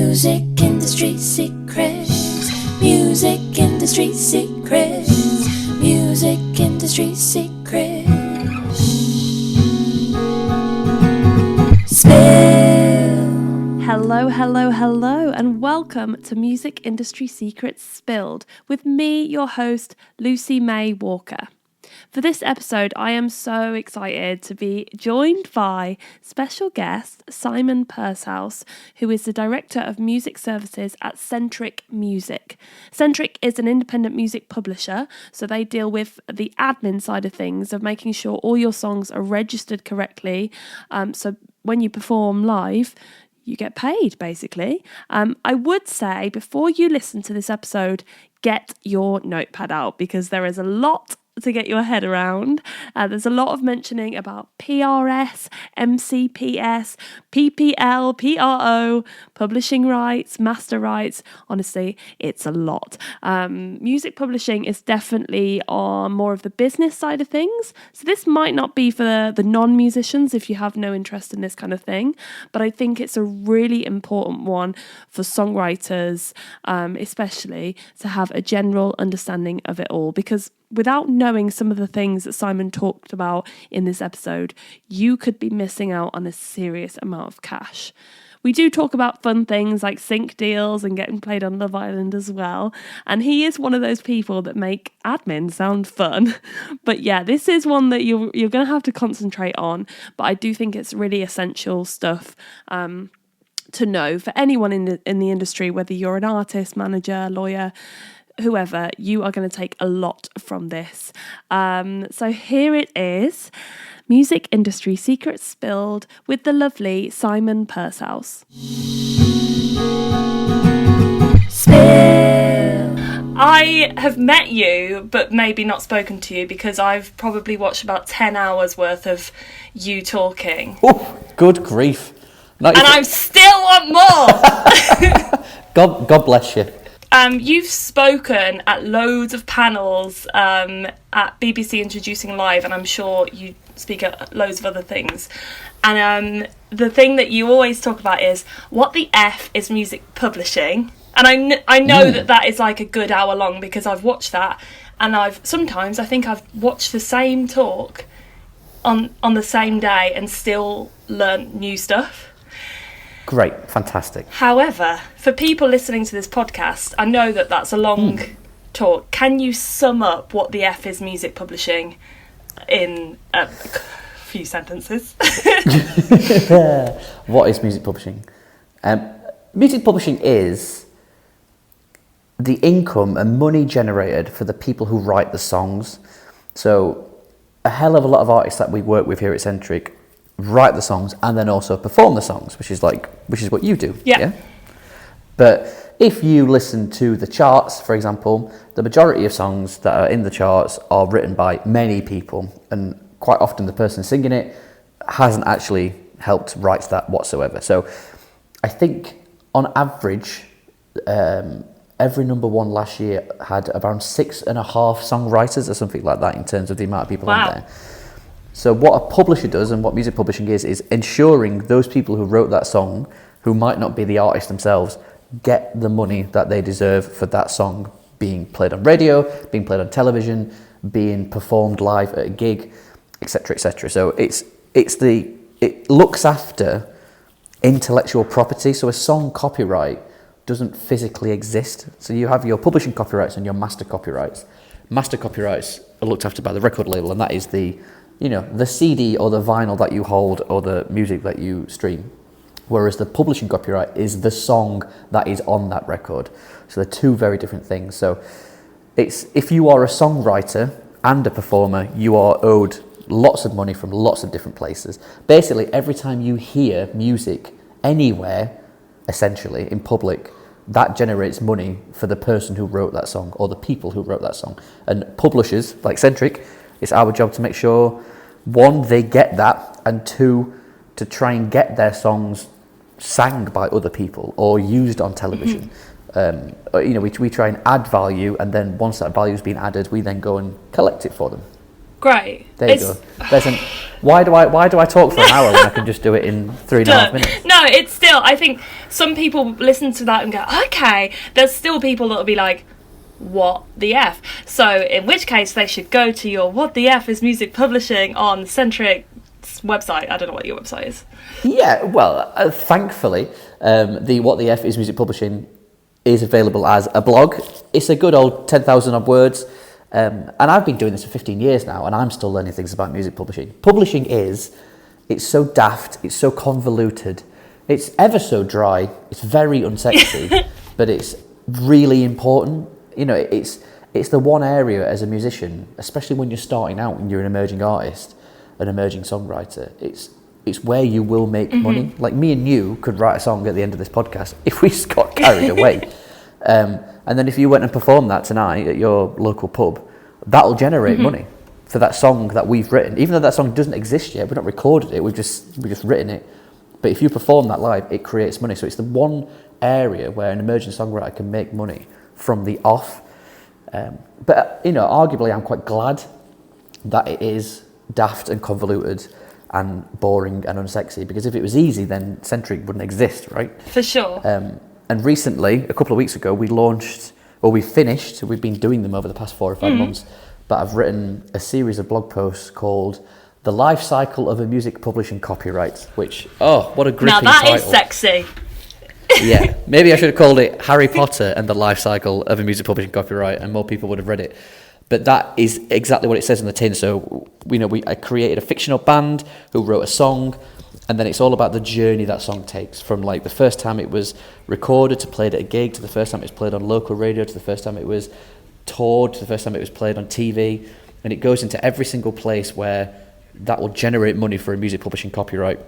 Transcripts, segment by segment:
Music industry secrets. Music industry secrets. Music industry secrets. Spill. Hello, and welcome to Music Industry Secrets Spilled with me, your host, Lucy May Walker. For this episode, I am so excited to be joined by special guest Simon Pursehouse, who is the Director of Music Services at Sentric Music. Sentric is an independent music publisher, so they deal with the admin side of things, of making sure all your songs are registered correctly, so when you perform live, you get paid, basically. I would say, before you listen to this episode, get your notepad out, because there is a lot to get your head around. There's a lot of mentioning about PRS, MCPS, PPL, PRO, publishing rights, master rights. Honestly, it's a lot. Music publishing is definitely on more of the business side of things. So this might not be for the non-musicians if you have no interest in this kind of thing, but I think it's a really important one for songwriters, especially to have a general understanding of it all, because without knowing some of the things that Simon talked about in this episode, you could be missing out on a serious amount of cash. We do talk about fun things like sync deals and getting played on Love Island as well. And he is one of those people that make admin sound fun. But yeah, this is one that you're going to have to concentrate on. But I do think it's really essential stuff to know for anyone in the industry, whether you're an artist, manager, lawyer, whoever. You are going to take a lot from this. So here it is. Music Industry Secrets Spilled with the lovely Simon Pursehouse. Spill. I have met you, but maybe not spoken to you, because I've probably watched about 10 hours worth of you talking. Oh, good grief. And I still want more. God bless you. You've spoken at loads of panels at BBC Introducing Live, and I'm sure you speak at loads of other things. And the thing that you always talk about is, what the F is music publishing? And I know that is like a good hour long, because I've watched that, and I think I've watched the same talk on the same day and still learnt new stuff. Great, fantastic. However, for people listening to this podcast, I know that that's a long talk. Can you sum up what the F is music publishing in a few sentences? What is music publishing? Music publishing is the income and money generated for the people who write the songs. So a hell of a lot of artists that we work with here at Sentric write the songs and then also perform the songs, which is what you do. Yeah. But if you listen to the charts, for example, the majority of songs that are in the charts are written by many people, and quite often the person singing it hasn't actually helped write that whatsoever. So I think on average, every number one last year had around 6.5 songwriters or something like that in terms of the amount of people on there. So what a publisher does, and what music publishing is ensuring those people who wrote that song, who might not be the artist themselves, get the money that they deserve for that song being played on radio, being played on television, being performed live at a gig, etc., etc. So it looks after intellectual property. So a song copyright doesn't physically exist. So you have your publishing copyrights and your master copyrights. Master copyrights are looked after by the record label, and that is the CD or the vinyl that you hold or the music that you stream. Whereas the publishing copyright is the song that is on that record. So they're two very different things. So if you are a songwriter and a performer, you are owed lots of money from lots of different places. Basically, every time you hear music anywhere, essentially, in public, that generates money for the person who wrote that song or the people who wrote that song. And publishers, like Sentric, it's our job to make sure, one, they get that, and two, to try and get their songs sang by other people or used on television. Mm-hmm. We try and add value, and then once that value has been added, we then go and collect it for them. Great. There you go. Why do I talk for an hour when I can just do it in 3.5 minutes? No, it's still, I think some people listen to that and go, okay. There's still people that will be like, what the F? So in which case they should go to your What the F is Music Publishing on Sentric's website. I don't know what your website is. Yeah, well, thankfully, the What the F is Music Publishing is available as a blog. It's a good old 10,000 odd words. And I've been doing this for 15 years now, and I'm still learning things about music publishing. Publishing it's so daft, it's so convoluted, it's ever so dry, it's very unsexy, but it's really important. You know, it's the one area as a musician, especially when you're starting out and you're an emerging artist, an emerging songwriter, it's where you will make money. Like me and you could write a song at the end of this podcast if we just got carried away. And then if you went and performed that tonight at your local pub, that'll generate money for that song that we've written. Even though that song doesn't exist yet, we've not recorded it, we've just written it. But if you perform that live, it creates money. So it's the one area where an emerging songwriter can make money from the off. But, you know, arguably I'm quite glad that it is daft and convoluted and boring and unsexy, because if it was easy, then Sentric wouldn't exist, right? For sure. And recently, a couple of weeks ago, we've finished, we've been doing them over the past 4 or 5 months, but I've written a series of blog posts called The Life Cycle of a Music Publishing Copyright, which, what a gripping title. Now that is sexy. Yeah, maybe I should have called it Harry Potter and the Life Cycle of a Music Publishing Copyright, and more people would have read it. But that is exactly what it says on the tin. So, you know, I created a fictional band who wrote a song, and then it's all about the journey that song takes, from like the first time it was recorded to played at a gig, to the first time it was played on local radio, to the first time it was toured, to the first time it was played on TV. And it goes into every single place where that will generate money for a music publishing copyright.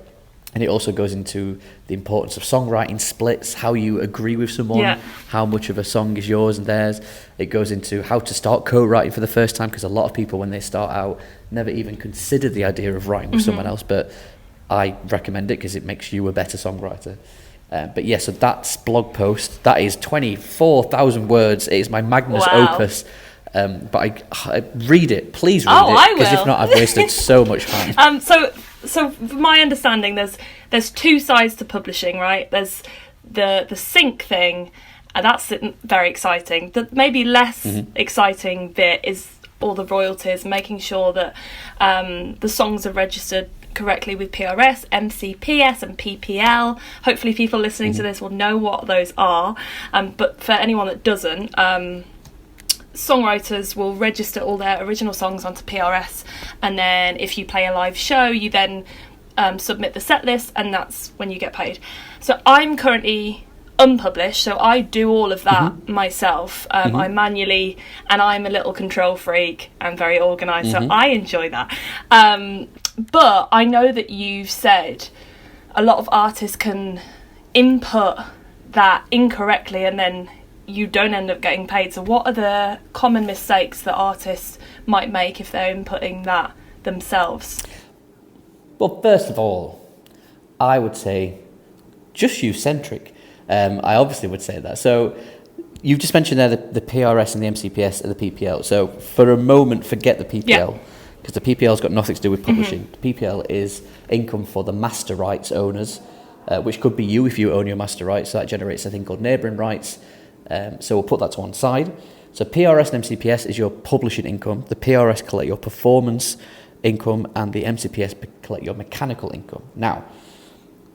And it also goes into the importance of songwriting splits, how you agree with someone, how much of a song is yours and theirs. It goes into how to start co-writing for the first time, because a lot of people, when they start out, never even consider the idea of writing with someone else. But I recommend it because it makes you a better songwriter. But yeah, so that's blog post. That is 24,000 words. It is my magnus opus. But I read it. Please read it, because if not, I've wasted so much time. So from my understanding, there's two sides to publishing, right? There's the sync thing, and that's very exciting. The maybe less exciting bit is all the royalties, making sure that the songs are registered correctly with PRS, MCPS and PPL. Hopefully people listening to this will know what those are. But for anyone that doesn't, songwriters will register all their original songs onto PRS, and then if you play a live show, you then submit the set list, and that's when you get paid. So I'm currently unpublished, so I do all of that myself. I manually, and I'm a little control freak and very organised, so I enjoy that. But I know that you've said a lot of artists can input that incorrectly, and then you don't end up getting paid. So what are the common mistakes that artists might make if they're inputting that themselves? Well, first of all, I would say just use Sentric. I obviously would say that. So you've just mentioned there the PRS and the MCPS and the PPL. So for a moment, forget the PPL, because the PPL's got nothing to do with publishing. The PPL is income for the master rights owners, which could be you if you own your master rights. So that generates a thing called neighbouring rights. So we'll put that to one side. So PRS and MCPS is your publishing income. The PRS collect your performance income, and the MCPS collect your mechanical income. Now,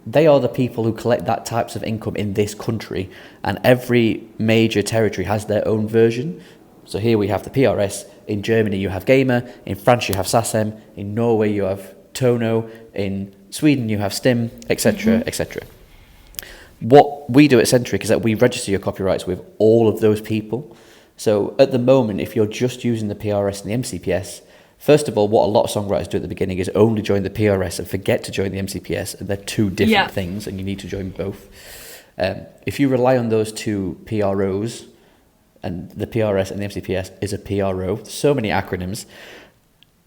they are the people who collect that types of income in this country, and every major territory has their own version. So here we have the PRS. In Germany you have Gamer, in France you have SASM, in Norway you have Tono, in Sweden you have Stim, etc., etc. What we do at Sentric is that we register your copyrights with all of those people. So at the moment, if you're just using the PRS and the MCPS, first of all, what a lot of songwriters do at the beginning is only join the PRS and forget to join the MCPS, and they're two different things, and you need to join both. If you rely on those two PROs, and the PRS and the MCPS is a PRO, so many acronyms,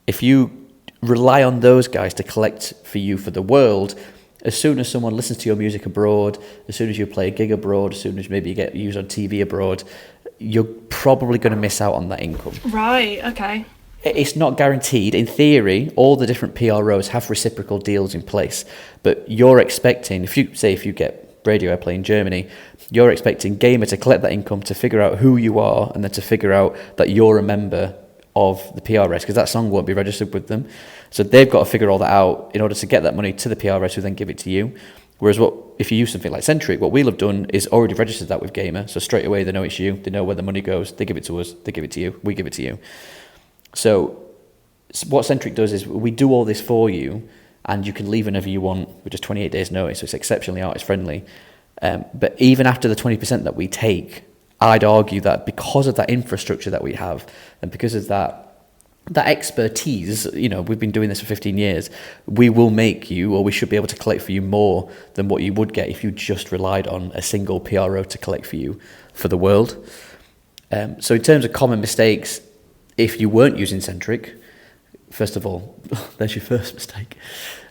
if you rely on those guys to collect for you for the world, as soon as someone listens to your music abroad, as soon as you play a gig abroad, as soon as maybe you get used on TV abroad, you're probably going to miss out on that income. Right, okay. it's not guaranteed. In theory, all the different PROs have reciprocal deals in place, but you're expecting, if you get radio airplay in Germany, you're expecting Gamer to collect that income, to figure out who you are, and then to figure out that you're a member of the PRS, because that song won't be registered with them. So they've got to figure all that out in order to get that money to the PRS, who then give it to you. Whereas if you use something like Sentric, what we'll have done is already registered that with Gamer, so straight away they know it's you, they know where the money goes, they give it to us, they give it to you, we give it to you. So what Sentric does is we do all this for you, and you can leave whenever you want with just 28 days notice, so it's exceptionally artist friendly. But even after the 20% that we take, I'd argue that because of that infrastructure that we have, and because of that expertise, we've been doing this for 15 years, we will make you, or we should be able to collect for you more than what you would get if you just relied on a single PRO to collect for you for the world. So in terms of common mistakes, if you weren't using Sentric, first of all, there's your first mistake.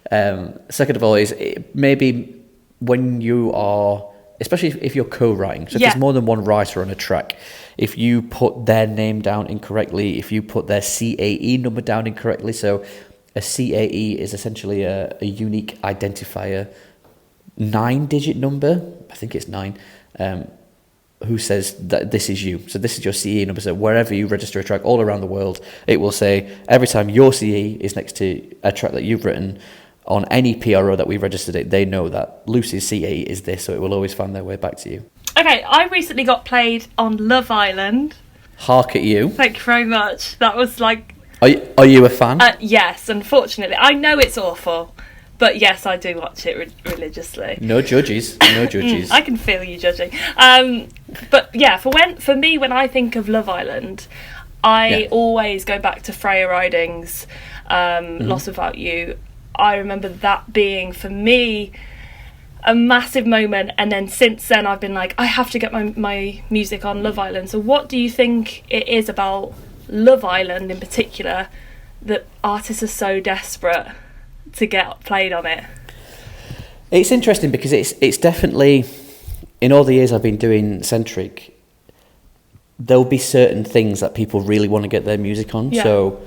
Second of all is maybe when you are, especially if you're co-writing, so if there's more than one writer on a track, if you put their name down incorrectly, if you put their CAE number down incorrectly, so a CAE is essentially a unique identifier, 9-digit number, I think it's 9, who says that this is you. So this is your CE number. So wherever you register a track all around the world, it will say every time your CE is next to a track that you've written, on any PRO that we've registered it, they know that Lucy's CE is this, so it will always find their way back to you. Okay, I recently got played on Love Island. Hark at you. Thank you very much. That was like... Are you a fan? Yes, unfortunately. I know it's awful, but yes, I do watch it religiously. No judges. No judges. I can feel you judging. But yeah, for me, when I think of Love Island, I always go back to Freya Riding's Lost Without You. I remember that being, for me, a massive moment, and then since then I've been like, I have to get my music on Love Island. So what do you think it is about Love Island in particular that artists are so desperate to get played on it? It's interesting because it's definitely, in all the years I've been doing Sentric, there'll be certain things that people really want to get their music on. So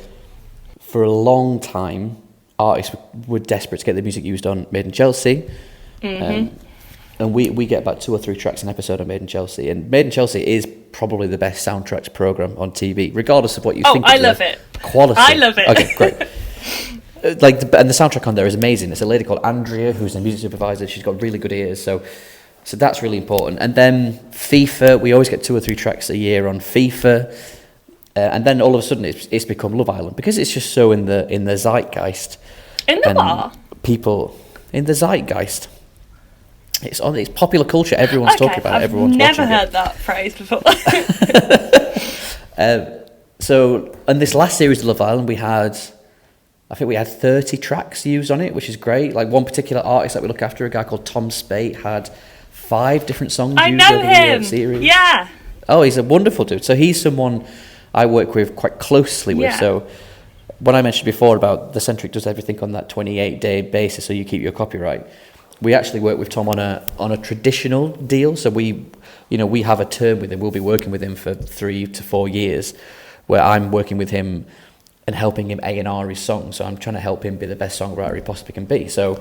for a long time, artists were desperate to get their music used on Made in Chelsea. And we get about 2 or 3 tracks an episode on Made in Chelsea. And Made in Chelsea is probably the best soundtracks program on TV, regardless of what you think of I love it. Quality. I love it. Okay, great. And the soundtrack on there is amazing. It's a lady called Andrea, who's a music supervisor. She's got really good ears, so that's really important. And then FIFA, we always get 2 or 3 tracks a year on FIFA. And then all of a sudden it's become Love Island because it's just so in the zeitgeist. In the what? People in the zeitgeist. It's popular culture. Everyone's talking about it. Everyone's watching it. Never heard that phrase before. So in this last series of Love Island, I think we had 30 tracks used on it, which is great. Like one particular artist that we look after, a guy called Tom Spate, had 5 different songs used over the series. Yeah. Oh, he's a wonderful dude. So he's someone I work with quite closely with. So when I mentioned before about the Sentric does everything on that 28-day basis, so you keep your copyright, we actually work with Tom on a traditional deal. So we have a term with him. We'll be working with him for 3 to 4 years, where I'm working with him and helping him A&R his song. So I'm trying to help him be the best songwriter he possibly can be. So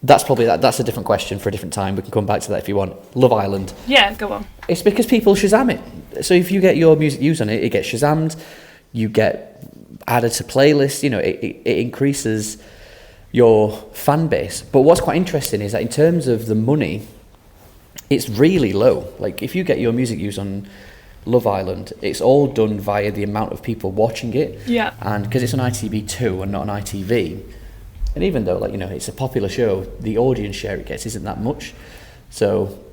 that's a different question for a different time. We can come back to that if you want. Love Island. Yeah, go on. It's because people Shazam it. So if you get your music used on it, it gets Shazammed. You get added to playlists. It increases your fan base. But what's quite interesting is that in terms of the money, it's really low. Like if you get your music used on Love Island, it's all done via the amount of people watching it. Yeah. And because it's on ITV2 and not on ITV, and even though it's a popular show, the audience share it gets isn't that much. So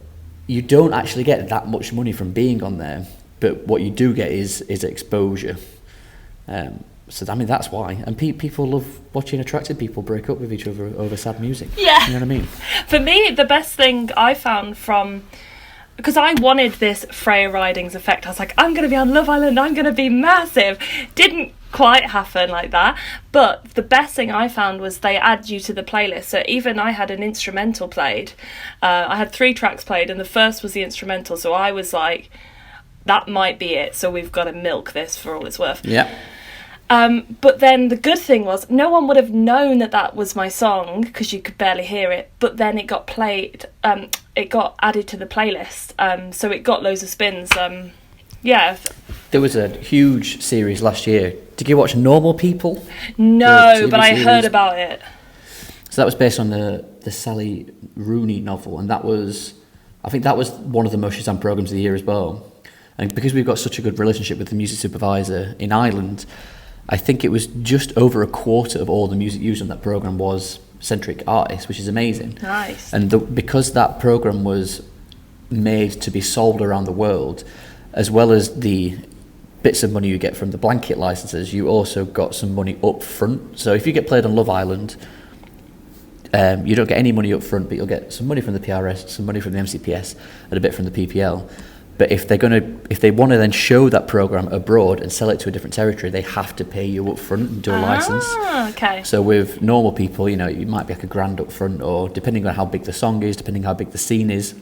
you don't actually get that much money from being on there, but what you do get is exposure. So that's why. And people love watching attracted people break up with each other over sad music. Yeah. You know what I mean? For me, the best thing I found because I wanted this Freya Riding's effect. I was like, I'm going to be on Love Island, I'm going to be massive. Didn't quite happen like that. But the best thing I found was they add you to the playlist. So even I had an instrumental played. I had 3 tracks played, and the first was the instrumental. So I was like, that might be it. So we've got to milk this for all it's worth. Yeah. But then the good thing was no one would have known that was my song because you could barely hear it. But then it got played. It got added to the playlist. So it got loads of spins. Yeah. There was a huge series last year. Did you watch Normal People? No, but I heard about it. So that was based on the Sally Rooney novel, and I think that was one of the most Shazam programs of the year as well. And because we've got such a good relationship with the music supervisor in Ireland, I think it was just over a quarter of all the music used on that program was Sentric artists, which is amazing. Nice. And because that program was made to be sold around the world, as well as the bits of money you get from the blanket licenses, you also got some money up front. So if you get played on Love Island, you don't get any money up front, but you'll get some money from the PRS, some money from the MCPS, and a bit from the PPL. But if they want to then show that program abroad and sell it to a different territory, they have to pay you up front and do a license. Okay. So with Normal People, you know, it might be like $1,000 up front, or depending on how big the song is, depending on how big the scene is,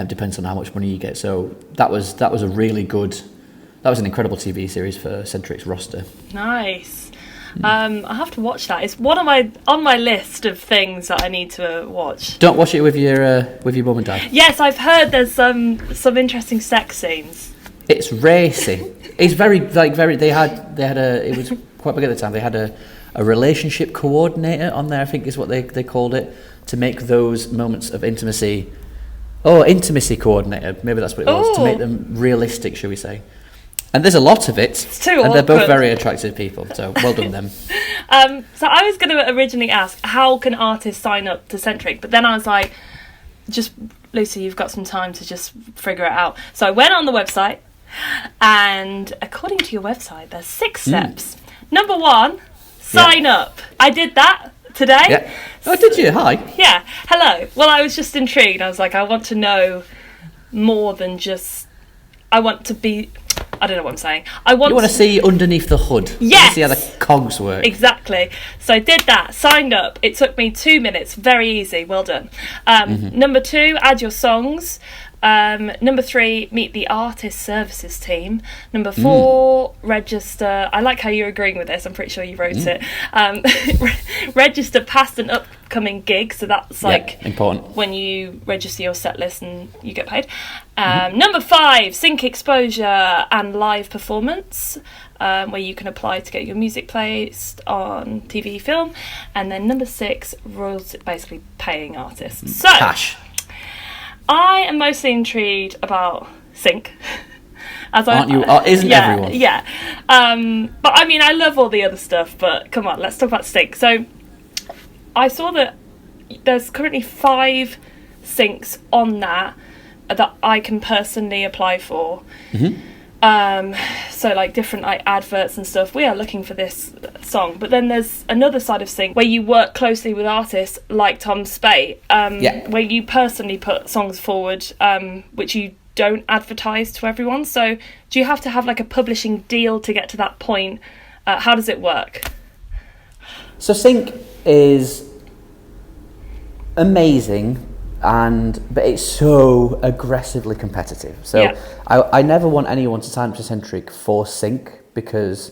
depends on how much money you get. So that was an incredible TV series for Sentric's roster. Nice. I have to watch that. It's on my list of things that I need to watch. Don't watch it with your mum and dad. Yes, I've heard there's some interesting sex scenes. It's racy. It's very. It was quite big at the time. They had a relationship coordinator on there, I think is what they called it, to make those moments of intimacy. Oh, intimacy coordinator. Maybe that's what it was, to make them realistic, shall we say. And there's a lot of it. It's too and awkward. They're both very attractive people, so well done them. So I was going to originally ask, how can artists sign up to Sentric? But then I was like, just, Lucy, you've got some time to just figure it out. So I went on the website, and according to your website, there's 6 steps. Number 1, sign up. I did that today. Yeah. Oh, did you? Hi. Yeah. Hello. Well, I was just intrigued. I was like, I want to know more than just... I want to be... I don't know what I'm saying. You want to see underneath the hood. Yes. See how the cogs work. Exactly. So I did that, signed up. It took me 2 minutes. Very easy. Well done. Number 2, add your songs. Number 3, meet the artist services team. Number 4, register. I like how you're agreeing with this. I'm pretty sure you wrote it. Register past and upcoming gigs. So that's like important when you register your set list and you get paid. Number 5, sync exposure and live performance, where you can apply to get your music placed on TV, film. And then number 6, royalty, basically paying artists. So cash. I am mostly intrigued about sync. Aren't you? Isn't everyone? Yeah. But I mean, I love all the other stuff, but come on, let's talk about sync. So I saw that there's currently 5 syncs on that I can personally apply for. So like different like adverts and stuff. We are looking for this song, but then there's another side of sync where you work closely with artists like Tom Spate, where you personally put songs forward, which you don't advertise to everyone. So do you have to have like a publishing deal to get to that point? How does it work? So sync is amazing, but it's so aggressively competitive. So I never want anyone to sign up to Sentric for sync, because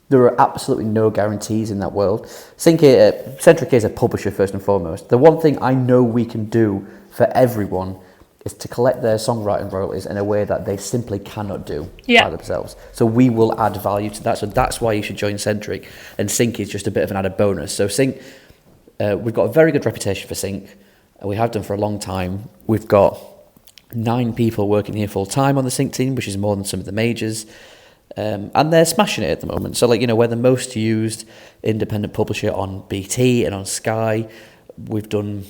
there are absolutely no guarantees in that world. Sentric is a publisher first and foremost. The one thing I know we can do for everyone is to collect their songwriting royalties in a way that they simply cannot do by themselves. So we will add value to that. So that's why you should join Sentric. And sync is just a bit of an added bonus. So sync, we've got a very good reputation for sync. We have done for a long time. We've got 9 people working here full time on the sync team, which is more than some of the majors. And they're smashing it at the moment. So like, we're the most used independent publisher on BT and on Sky. We've done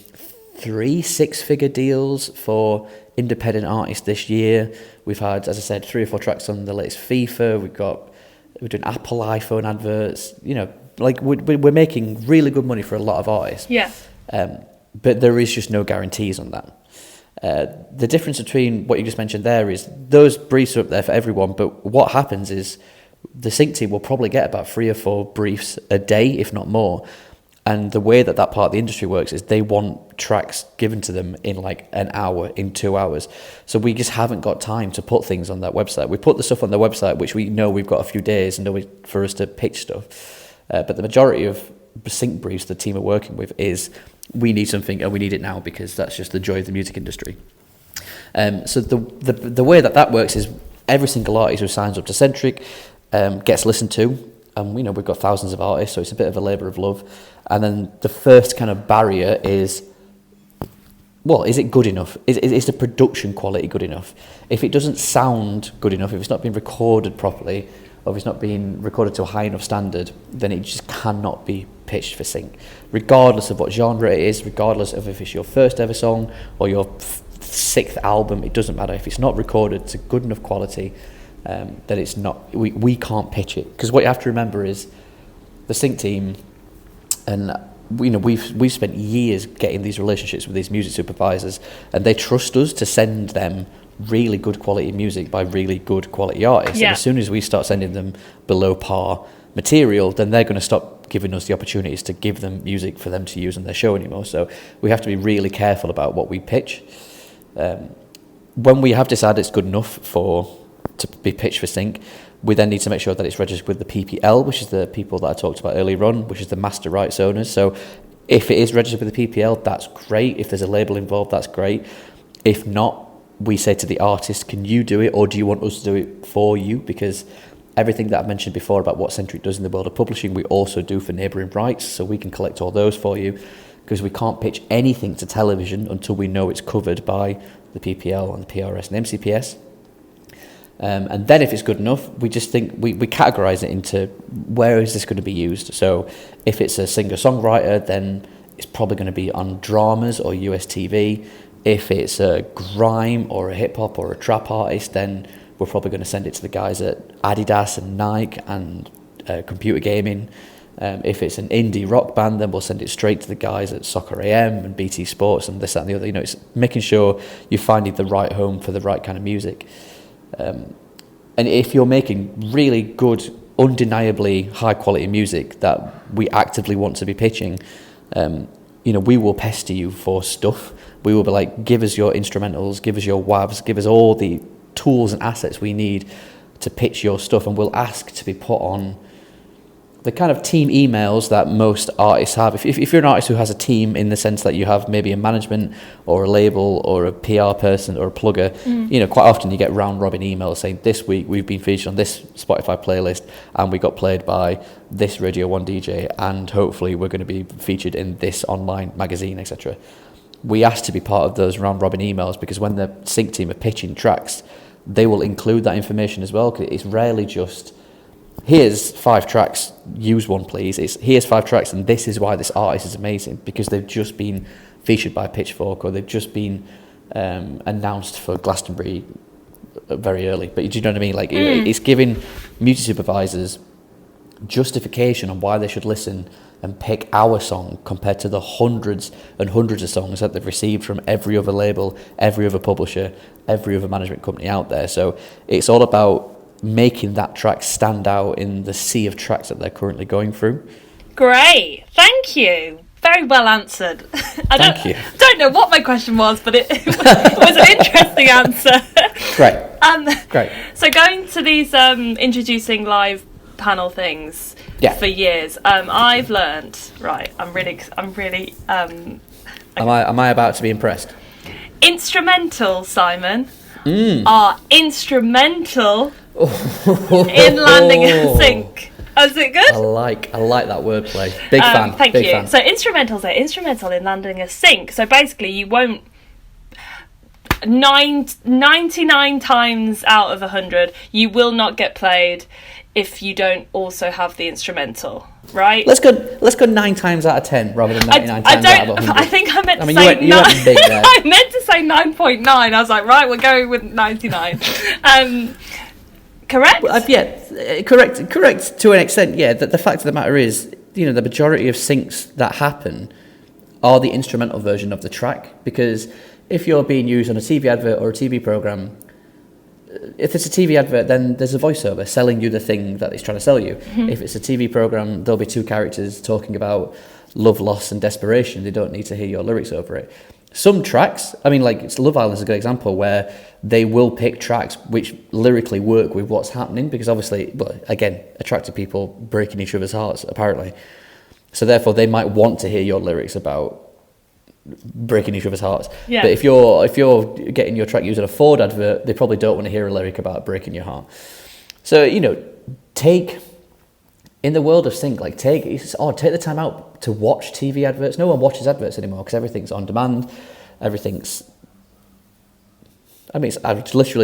3 6-figure deals for independent artists this year. We've had, as I said, 3 or 4 tracks on the latest FIFA. We're doing Apple iPhone adverts. Like we're making really good money for a lot of artists. Yeah. But there is just no guarantees on that. The difference between what you just mentioned there is those briefs are up there for everyone, but what happens is the sync team will probably get about 3 or 4 briefs a day, if not more. And the way that part of the industry works is they want tracks given to them in like an hour, in 2 hours. So we just haven't got time to put things on that website. We put the stuff on the website, which we know we've got a few days for us to pitch stuff. But the majority of sync briefs the team are working with is we need something and we need it now, because that's just the joy of the music industry. So the way that works is every single artist who signs up to Sentric gets listened to. And we've got thousands of artists, so it's a bit of a labour of love. And then the first kind of barrier is, well, is it good enough? Is the production quality good enough? If it doesn't sound good enough, if it's not being recorded properly, or if it's not being recorded to a high enough standard, then it just cannot be pitched for sync. Regardless of what genre it is, regardless of if it's your first ever song or your sixth album, it doesn't matter. If it's not recorded to good enough quality, that it's not, we can't pitch it. Because what you have to remember is the sync team, and we've spent years getting these relationships with these music supervisors, and they trust us to send them really good quality music by really good quality artists. Yeah. And as soon as we start sending them below par material, then they're going to stop giving us the opportunities to give them music for them to use on their show anymore. So we have to be really careful about what we pitch. When we have decided it's good enough to be pitched for sync, we then need to make sure that it's registered with the PPL, which is the people that I talked about earlier on, which is the master rights owners. So if it is registered with the PPL, that's great. If there's a label involved, that's great. If not, we say to the artist, can you do it, or do you want us to do it for you? Because everything that I've mentioned before about what Sentric does in the world of publishing, we also do for neighbouring rights, so we can collect all those for you, because we can't pitch anything to television until we know it's covered by the PPL and the PRS and MCPS. And then if it's good enough, we just think we categorise it into where is this going to be used. So if it's a singer-songwriter, then it's probably going to be on dramas or US TV. If it's a grime or a hip-hop or a trap artist, then we're probably going to send it to the guys at Adidas and Nike and Computer Gaming. If it's an indie rock band, then we'll send it straight to the guys at Soccer AM and BT Sports and this, that and the other. It's making sure you're finding the right home for the right kind of music. And if you're making really good, undeniably high quality music that we actively want to be pitching, we will pester you for stuff. We will be like, give us your instrumentals, give us your WAVs, give us all the tools and assets we need to pitch your stuff, and we'll ask to be put on the kind of team emails that most artists have. If you're an artist who has a team, in the sense that you have maybe a management or a label or a PR person or a plugger, quite often you get round robin emails saying, this week we've been featured on this Spotify playlist and we got played by this Radio 1 DJ, and hopefully we're going to be featured in this online magazine, etc. We ask to be part of those round robin emails, because when the sync team are pitching tracks, they will include that information as well, because it's rarely just, here's 5 tracks, use one please. It's here's 5 tracks and this is why this artist is amazing, because they've just been featured by Pitchfork, or they've just been announced for Glastonbury very early. But do you know what I mean? Like it's giving music supervisors justification on why they should listen and pick our song compared to the hundreds and hundreds of songs that they've received from every other label, every other publisher, every other management company out there. So it's all about making that track stand out in the sea of tracks that they're currently going through. Great, thank you. Very well answered. Thank you. Don't know what my question was, but it was an interesting answer. Great. Great. So going to these introducing live panel things for years, I've learned. Right, I'm really. Am I about to be impressed? Instrumental, Simon, are instrumental in landing a sync. Is it good? I like that wordplay. Big fan. Thank Big you. fan. So instrumentals are instrumental in landing a sync. So basically you won't 99 times out of 100 you will not get played if you don't also have the instrumental, right? Let's go 9 times out of 10 rather than 99 times out of 100. I think I meant to say you went big there. I meant to say 9.9. I was like, right, we're going with 99. Correct? Well, correct to an extent. Yeah, the fact of the matter is, the majority of syncs that happen are the instrumental version of the track, because if you're being used on a TV advert or a TV program, if it's a TV advert, then there's a voiceover selling you the thing that it's trying to sell you. Mm-hmm. If it's a TV program, there'll be 2 characters talking about love, loss and desperation. They don't need to hear your lyrics over it. Some tracks, I mean, like Love Island is a good example where they will pick tracks which lyrically work with what's happening, because obviously, well, again, attractive people breaking each other's hearts, apparently. So therefore, they might want to hear your lyrics about breaking each other's hearts. Yeah. But if you're getting your track using a Ford advert, they probably don't want to hear a lyric about breaking your heart. So, in the world of sync, take the time out to watch TV adverts. No one watches adverts anymore because everything's on demand. I literally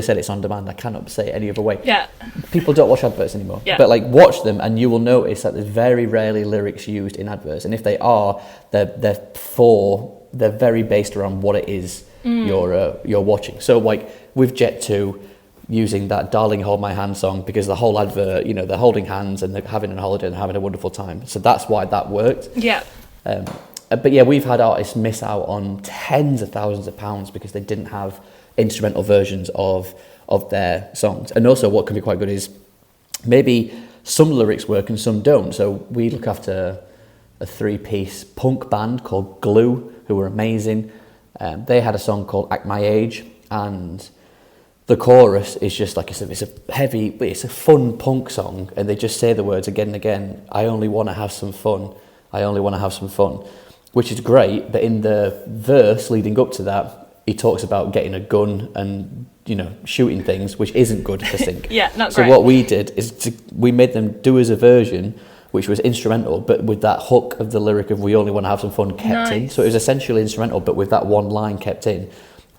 said it's on demand. I cannot say it any other way. Yeah. People don't watch adverts anymore. Yeah. But watch them and you will notice that there's very rarely lyrics used in adverts. And if they are, they're very based around what it is you're watching. So with Jet 2, using that Darling Hold My Hand song, because the whole advert, they're holding hands and they're having a holiday and having a wonderful time. So that's why that worked. Yeah. But yeah, we've had artists miss out on tens of thousands of pounds because they didn't have instrumental versions of their songs. And also what can be quite good is maybe some lyrics work and some don't. So we look after a 3-piece punk band called Glue, who were amazing. They had a song called Act My Age, and the chorus is just it's a fun punk song, and they just say the words again and again. I only want to have some fun. I only want to have some fun, which is great. But in the verse leading up to that, he talks about getting a gun and shooting things, which isn't good for sync. Yeah, not so great. What we did is we made them do as a version which was instrumental, but with that hook of the lyric of "We only want to have some fun" kept in. So it was essentially instrumental, but with that one line kept in.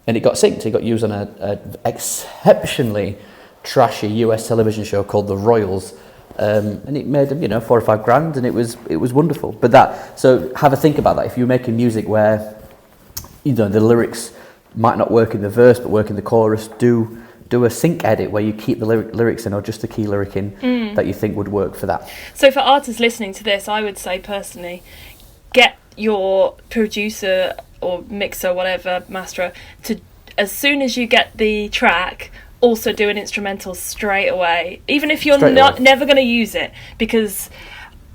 And it got synced. It got used on an exceptionally trashy US television show called The Royals, and it made them, $4 or $5 grand, and it was wonderful. So have a think about that. If you're making music where, the lyrics might not work in the verse but work in the chorus, do a sync edit where you keep the lyrics in, or just the key lyric in that you think would work for that. So for artists listening to this, I would say personally, get your producer or mixer, whatever, masterer, to, as soon as you get the track, also do an instrumental straight away, even if you're never going to use it. Because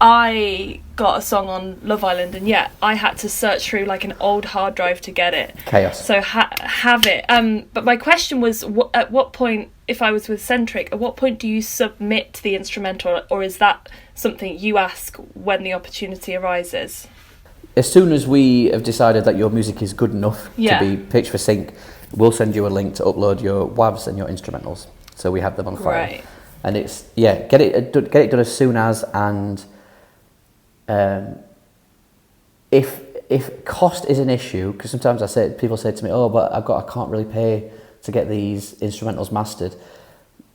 I got a song on Love Island, and I had to search through an old hard drive to get it. Chaos. So have it. But my question was, at what point, if I was with Sentric, at what point do you submit the instrumental, or is that something you ask when the opportunity arises? As soon as we have decided that your music is good enough to be pitched for sync, we'll send you a link to upload your WAVs and your instrumentals, so we have them on file. Right. And it's get it done as soon as, and if cost is an issue, because sometimes people say to me, oh, but I can't really pay to get these instrumentals mastered.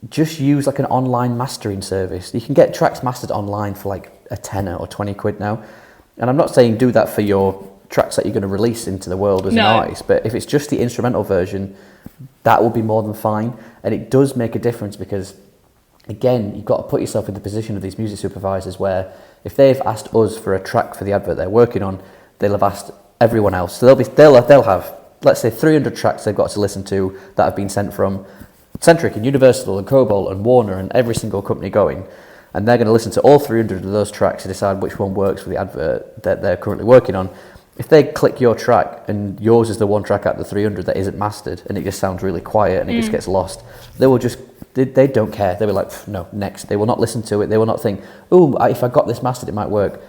Just use an online mastering service. You can get tracks mastered online for a tenner or 20 quid now. And I'm not saying do that for your tracks that you're going to release into the world as an artist, but if it's just the instrumental version, that will be more than fine. And it does make a difference because, again, you've got to put yourself in the position of these music supervisors where if they've asked us for a track for the advert they're working on, they'll have asked everyone else. So they'll have, let's say, 300 tracks they've got to listen to that have been sent from Sentric and Universal and Cobalt and Warner and every single company going. And they're going to listen to all 300 of those tracks to decide which one works for the advert that they're currently working on. If they click your track and yours is the one track out of the 300 that isn't mastered and it just sounds really quiet and it just gets lost, they don't care. They'll be like, no, next. They will not listen to it. They will not think, oh, if I got this mastered, it might work.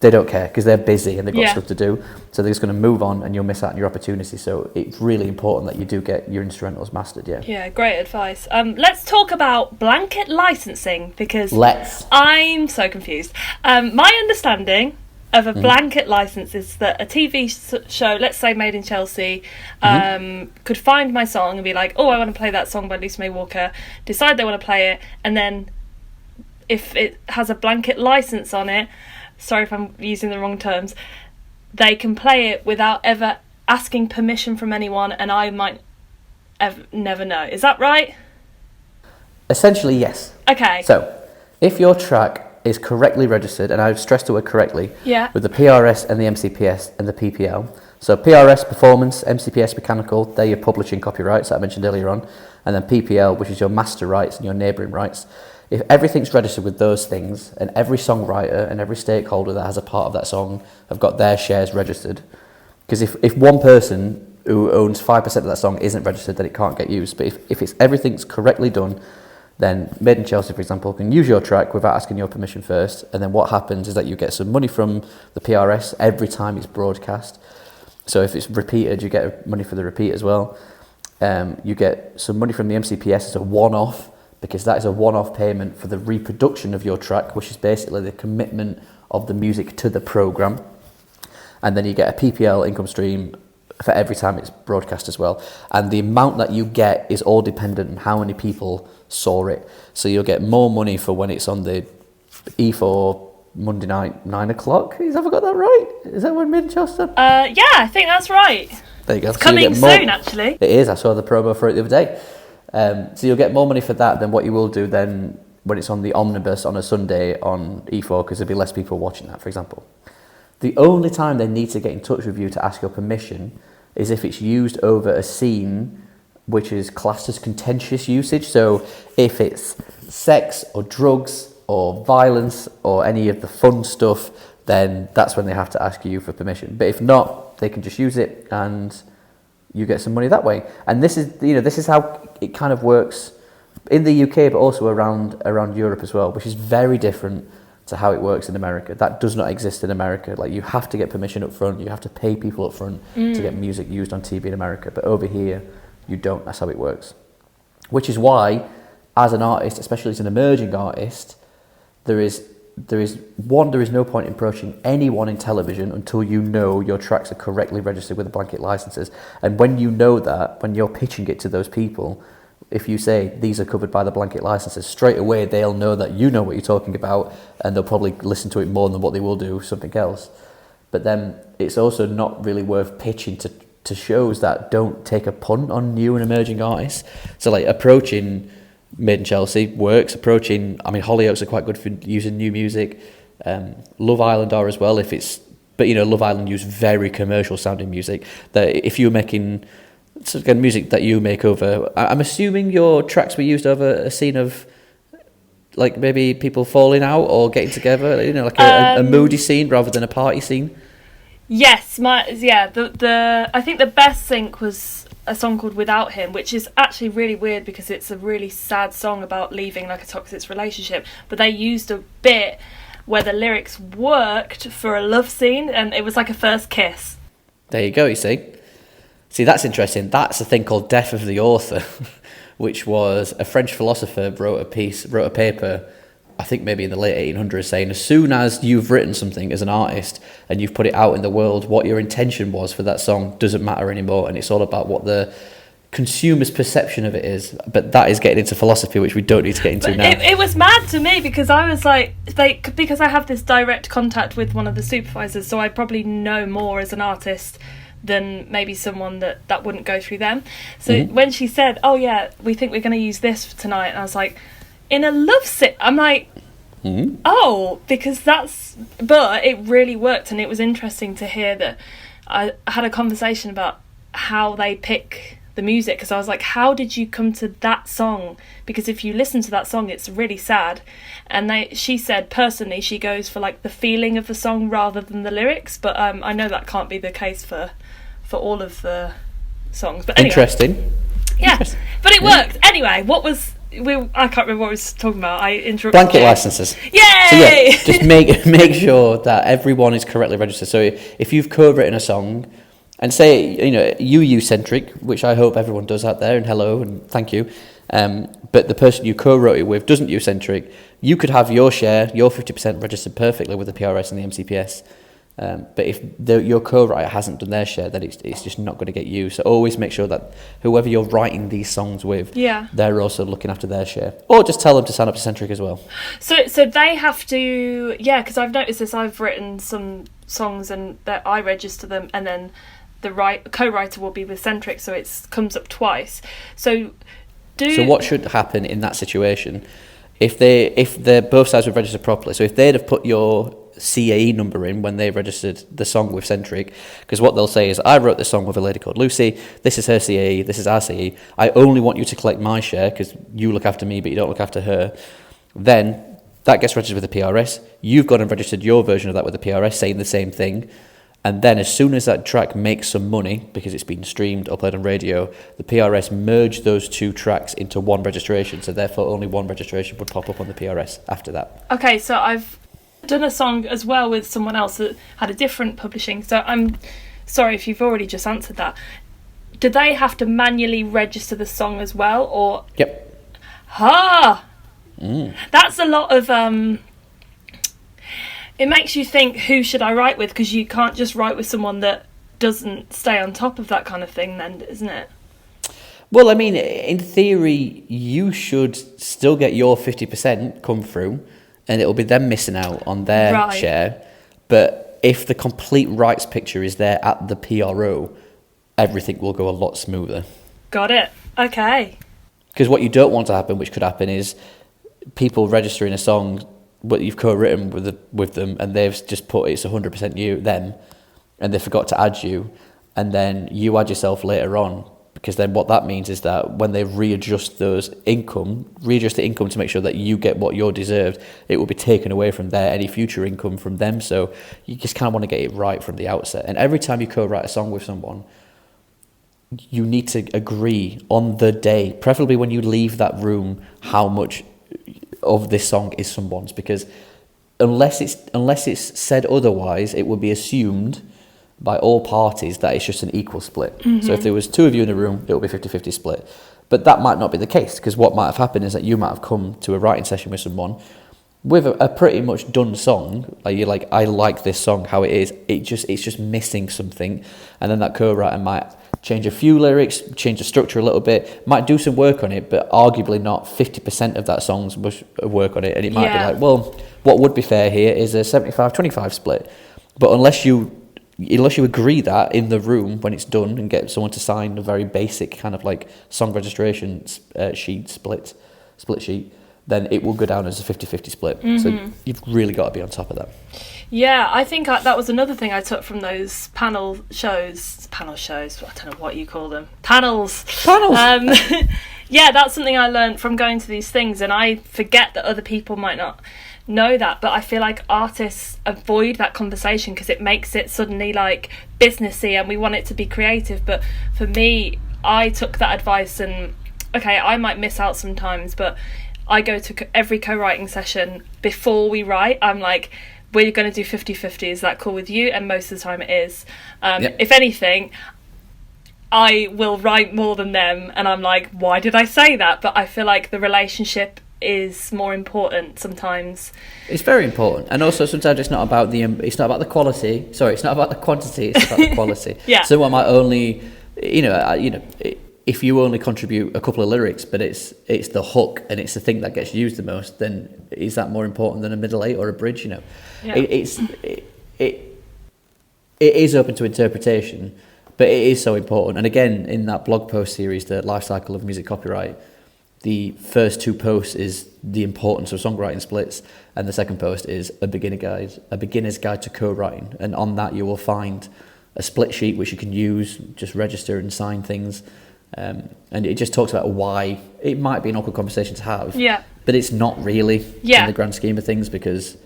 They don't care because they're busy and they've got stuff to do. So they're just going to move on and you'll miss out on your opportunity. So it's really important that you do get your instrumentals mastered, Yeah, great advice. Let's talk about blanket licensing because I'm so confused. My understanding of a blanket license is that a TV show, let's say Made in Chelsea, could find my song and be like, oh, I want to play that song by Lucy May Walker, decide they want to play it, and then if it has a blanket license on it, sorry if I'm using the wrong terms, they can play it without ever asking permission from anyone, and I might never know. Is that right? Essentially, yes. Okay. So, if your track is correctly registered, and I've stressed the word correctly, with the PRS and the MCPS and the PPL. So PRS, performance, MCPS, mechanical, they're your publishing copyrights that I mentioned earlier on, and then PPL, which is your master rights and your neighbouring rights. If everything's registered with those things, and every songwriter and every stakeholder that has a part of that song have got their shares registered, because if one person who owns 5% of that song isn't registered, then it can't get used. But if it's everything's correctly done, then Made in Chelsea, for example, can use your track without asking your permission first. And then what happens is that you get some money from the PRS every time it's broadcast. So if it's repeated, you get money for the repeat as well. You get some money from the MCPS as a one-off, because that is a one-off payment for the reproduction of your track, which is basically the commitment of the music to the programme. And then you get a PPL income stream for every time it's broadcast as well. And the amount that you get is all dependent on how many people saw it. So you'll get more money for when it's on the E4 Monday night, 9 o'clock. Have I got that right? Is that when Made in Chelsea? Yeah, I think that's right. There you go. It's coming soon, actually. It is. I saw the promo for it the other day. So you'll get more money for that than what you will do then when it's on the omnibus on a Sunday on E4, because there'll be less people watching that, for example. The only time they need to get in touch with you to ask your permission is if it's used over a scene which is classed as contentious usage. So if it's sex or drugs or violence or any of the fun stuff, then that's when they have to ask you for permission. But if not, they can just use it and you get some money that way. And this is how it kind of works in the UK, but also around Europe as well, which is very different to how it works in America. That does not exist in America. Like, you have to get permission up front, you have to pay people up front to get music used on TV in America. But over here, you don't. That's how it works. Which is why, as an artist, especially as an emerging artist, there is no point in approaching anyone in television until you know your tracks are correctly registered with the blanket licenses. And when you know that, when you're pitching it to those people, if you say these are covered by the blanket licenses, straight away they'll know that you know what you're talking about, and they'll probably listen to it more than what they will do something else. But then it's also not really worth pitching to shows that don't take a punt on new and emerging artists. So like approaching Made in Chelsea works. Hollyoaks are quite good for using new music. Love Island are as well. But Love Island use very commercial sounding music. That if you're making music that you make over, I'm assuming your tracks were used over a scene of like maybe people falling out or getting together, like a moody scene rather than a party scene. Yes, I think the best sync was a song called Without Him, which is actually really weird because it's a really sad song about leaving like a toxic relationship, but they used a bit where the lyrics worked for a love scene, and it was like a first kiss. There you go, you see, that's interesting. That's a thing called Death of the Author, which was a French philosopher wrote a paper, I think maybe in the late 1800s, saying as soon as you've written something as an artist and you've put it out in the world, what your intention was for that song doesn't matter anymore, and it's all about what the consumer's perception of it is. But that is getting into philosophy, which we don't need to get into now. It was mad to me because I was like, because I have this direct contact with one of the supervisors, so I probably know more as an artist than maybe someone that wouldn't go through them. So when she said, oh yeah, we think we're going to use this for tonight, and I was like, in a love scene, I'm like, oh, because but it really worked, and it was interesting to hear that. I had a conversation about how they pick the music, because I was like, how did you come to that song? Because if you listen to that song, it's really sad. And she said personally she goes for like the feeling of the song rather than the lyrics, but I know that can't be the case for all of the songs. But anyway, interesting. But it worked. Anyway, I can't remember what I was talking about. I interrupted. Blanket licenses. Yay! So just make sure that everyone is correctly registered. So if you've co-written a song, and say you use Sentric, which I hope everyone does out there, and hello and thank you. But the person you co-wrote it with doesn't use Sentric, you could have your share, your 50% registered perfectly with the PRS and the MCPS. But if your co-writer hasn't done their share, then it's just not going to get used. So always make sure that whoever you're writing these songs with, they're also looking after their share. Or just tell them to sign up to Sentric as well. So they have to, because I've noticed this. I've written some songs and that I register them, and then the co-writer will be with Sentric, so it comes up twice. So what should happen in that situation? If they're both sides were registered properly, so if they'd have put your CAE number in when they registered the song with Sentric, because what they'll say is, I wrote this song with a lady called Lucy, this is her CAE, this is our CAE, I only want you to collect my share because you look after me but you don't look after her. Then that gets registered with the PRS. You've gone and registered your version of that with the PRS, saying the same thing. And then as soon as that track makes some money, because it's been streamed or played on radio, the PRS merge those two tracks into one registration. So therefore only one registration would pop up on the PRS after that. Okay, so I've done a song as well with someone else that had a different publishing. So I'm sorry if you've already just answered that. Do they have to manually register the song as well, or? Yep. That's a lot of it makes you think, who should I write with, because you can't just write with someone that doesn't stay on top of that kind of thing then, isn't it? Well, I mean, in theory, you should still get your 50% come through, and it'll be them missing out on their share. But if the complete rights picture is there at the PRO, everything will go a lot smoother. Got it. Okay. Because what you don't want to happen, which could happen, is people registering a song what you've co-written with them, and they've just put it's 100% them, and they forgot to add you, and then you add yourself later on, because then what that means is that when they readjust the income to make sure that you get what you're deserved, it will be taken away from any future income from them. So you just kind of want to get it right from the outset. And every time you co-write a song with someone, you need to agree on the day, preferably when you leave that room, how much of this song is someone's, because unless it's said otherwise, it would be assumed by all parties that it's just an equal split. So if there was two of you in a room, it would be 50-50 split. But that might not be the case, because what might have happened is that you might have come to a writing session with someone with a pretty much done song, like you're like, I like this song how it is, it's just missing something, and then that co-writer might change a few lyrics, change the structure a little bit, might do some work on it, but arguably not 50% of that song's work on it, and it might be like, well, what would be fair here is a 75-25 split. But unless you agree that in the room when it's done and get someone to sign a very basic kind of like song registration sheet, split sheet, then it will go down as a 50-50 split. So you've really got to be on top of that. Yeah, I think that was another thing I took from those panel shows, I don't know what you call them. Panels! Yeah, that's something I learned from going to these things, and I forget that other people might not know that, but I feel like artists avoid that conversation because it makes it suddenly like businessy and we want it to be creative. But for me, I took that advice, and okay, I might miss out sometimes, but I go to every co-writing session before we write. I'm like, we're going to do 50-50, is that cool with you? And most of the time it is. If anything, I will write more than them, and I'm like, why did I say that? But I feel like the relationship is more important sometimes. It's very important, and also sometimes it's not about the quality. Sorry, it's not about the quantity. It's about the quality. Yeah. Someone might only, if you only contribute a couple of lyrics, but it's the hook and it's the thing that gets used the most, then is that more important than a middle eight or a bridge? Yeah. It is open to interpretation, but it is so important. And again, in that blog post series, the life cycle of music copyright, the first two posts is the importance of songwriting splits, and the second post is a beginner's guide to co-writing. And on that, you will find a split sheet which you can use, just register and sign things. And it just talks about why it might be an awkward conversation to have, but it's not really in the grand scheme of things, because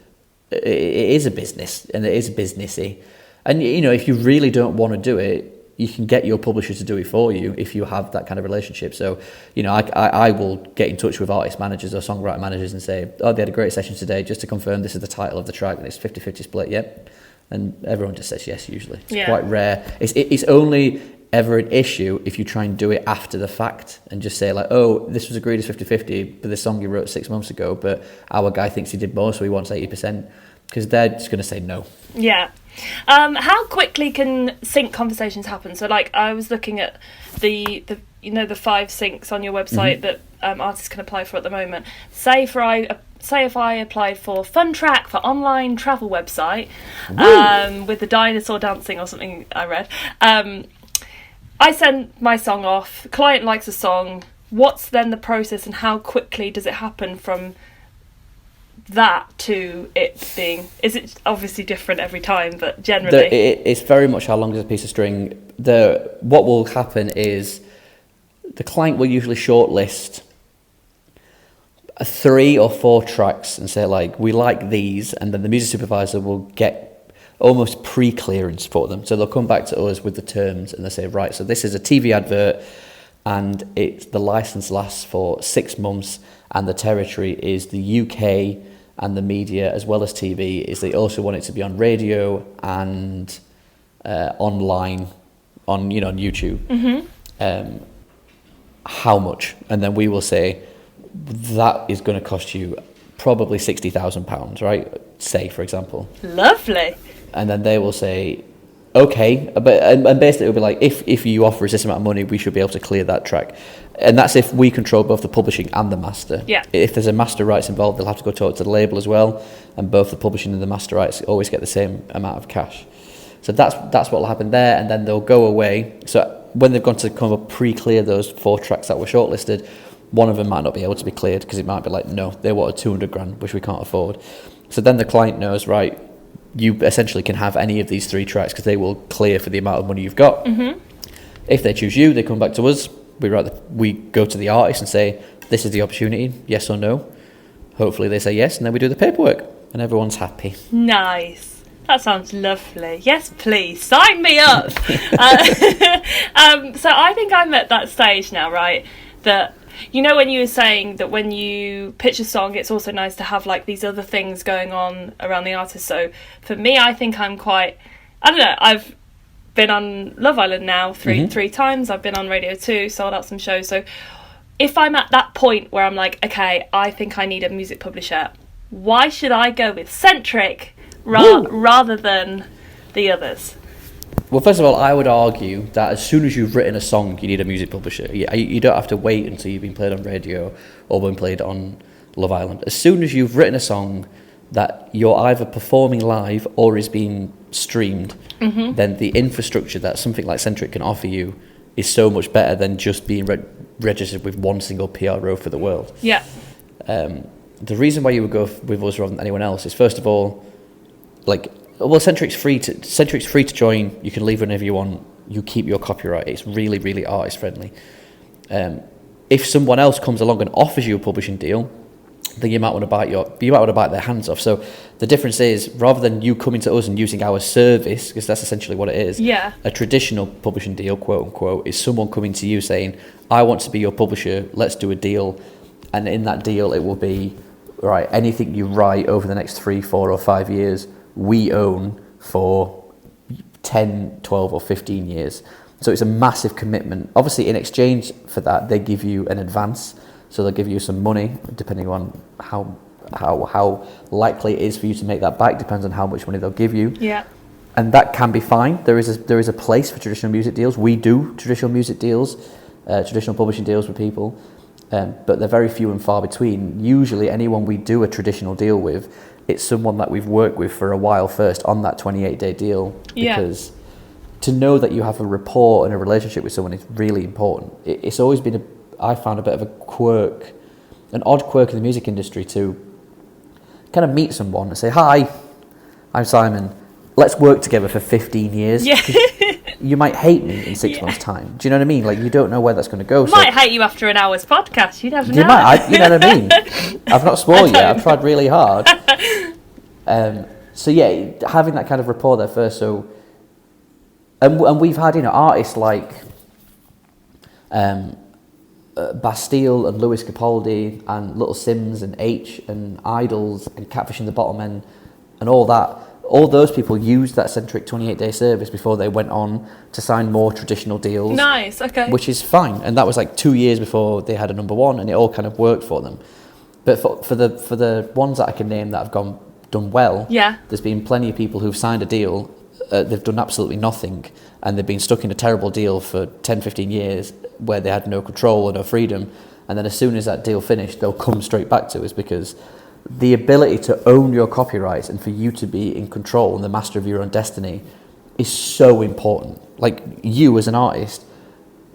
it is a business and it is businessy. And if you really don't want to do it, you can get your publisher to do it for you if you have that kind of relationship. So, I will get in touch with artist managers or songwriter managers and say, oh, they had a great session today, just to confirm this is the title of the track and it's 50-50 split, yep. And everyone just says yes usually. It's quite rare. It's only ever an issue if you try and do it after the fact and just say like, oh, this was agreed as 50-50 for this song you wrote 6 months ago, but our guy thinks he did more, so he wants 80%, because they're just going to say no. Yeah. How quickly can sync conversations happen? So like I was looking at the 5 syncs on your website that artists can apply for at the moment. Say if I applied for Fun Track for online travel website with the dinosaur dancing or something I read. I send my song off, the client likes a song. What's then the process, and how quickly does it happen from that to it being... Is it obviously different every time, but generally... It's very much how long is a piece of string. What will happen is the client will usually shortlist 3 or 4 tracks and say like, we like these, and then the music supervisor will get almost pre-clearance for them. So they'll come back to us with the terms and they say, right, so this is a TV advert and the license lasts for 6 months, and the territory is the UK, and the media as well as TV is they also want it to be on radio and online on YouTube. How much? And then we will say that is going to cost you probably £60,000, right? Say, for example. Lovely. And then they will say, okay, but and basically it'll be like, if you offer us this amount of money, we should be able to clear that track. And that's if we control both the publishing and the master. Yeah. If there's a master rights involved, they'll have to go talk to the label as well, and both the publishing and the master rights always get the same amount of cash. So that's what will happen there, and then they'll go away. So when they've gone to kind of pre-clear those 4 tracks that were shortlisted, one of them might not be able to be cleared because it might be like, no, they wanted 200 grand, which we can't afford. So then the client knows, right, you essentially can have any of these 3 tracks because they will clear for the amount of money you've got. If they choose you, they come back to us. We go to the artist and say, this is the opportunity, yes or no. Hopefully they say yes, and then we do the paperwork, and everyone's happy. Nice. That sounds lovely. Yes, please, sign me up. So I think I'm at that stage now, right, that, you know, when you were saying that when you pitch a song, it's also nice to have like these other things going on around the artist. So for me, I think I'm quite, I don't know, I've been on Love Island now three times. I've been on Radio 2, sold out some shows. So if I'm at that point where I'm like, okay, I think I need a music publisher, why should I go with Sentric rather than the others? Well, first of all, I would argue that as soon as you've written a song, you need a music publisher. You don't have to wait until you've been played on radio or been played on Love Island. As soon as you've written a song that you're either performing live or is being streamed, then the infrastructure that something like Sentric can offer you is so much better than just being registered with one single PRO for the world. Yeah. The reason why you would go with us rather than anyone else is, first of all, like, well, Sentric's free to join. You can leave whenever you want. You keep your copyright. It's really, really artist friendly. If someone else comes along and offers you a publishing deal, then you might want to bite their hands off. So the difference is, rather than you coming to us and using our service, because that's essentially what it is. Yeah. A traditional publishing deal, quote unquote, is someone coming to you saying, "I want to be your publisher. Let's do a deal," and in that deal, it will be, right, anything you write over the next 3, 4, or 5 years, we own for 10, 12, or 15 years. So it's a massive commitment. Obviously, in exchange for that, they give you an advance. So they'll give you some money, depending on how likely it is for you to make that back. Depends on how much money they'll give you. Yeah. And that can be fine. There is a place for traditional music deals. We do traditional music deals, traditional publishing deals with people, but they're very few and far between. Usually, anyone we do a traditional deal with, it's someone that we've worked with for a while first on that 28-day deal, because to know that you have a rapport and a relationship with someone is really important. It's always been I found a bit of a quirk, an odd quirk in the music industry, to kind of meet someone and say, "Hi, I'm Simon. Let's work together for 15 years." Yeah. You might hate me in 6 months' time. Do you know what I mean? Like, you don't know where that's going to go. Might hate you after an hour's podcast. You never know. You might. You know what I mean? I've not swore yet. I've tried really hard. So yeah, having that kind of rapport there first. So, and we've had, you know, artists like Bastille and Lewis Capaldi and Little Sims and H and Idols and Catfish and the Bottlemen and all that. All those people used that Sentric 28-day service before they went on to sign more traditional deals. Nice, okay. Which is fine. And that was like 2 years before they had a number one, and it all kind of worked for them. But for the ones that I can name that have done well, there's been plenty of people who've signed a deal, they've done absolutely nothing, and they've been stuck in a terrible deal for 10, 15 years where they had no control or no freedom, and then as soon as that deal finished, they'll come straight back to us, because the ability to own your copyrights and for you to be in control and the master of your own destiny is so important. Like, you as an artist,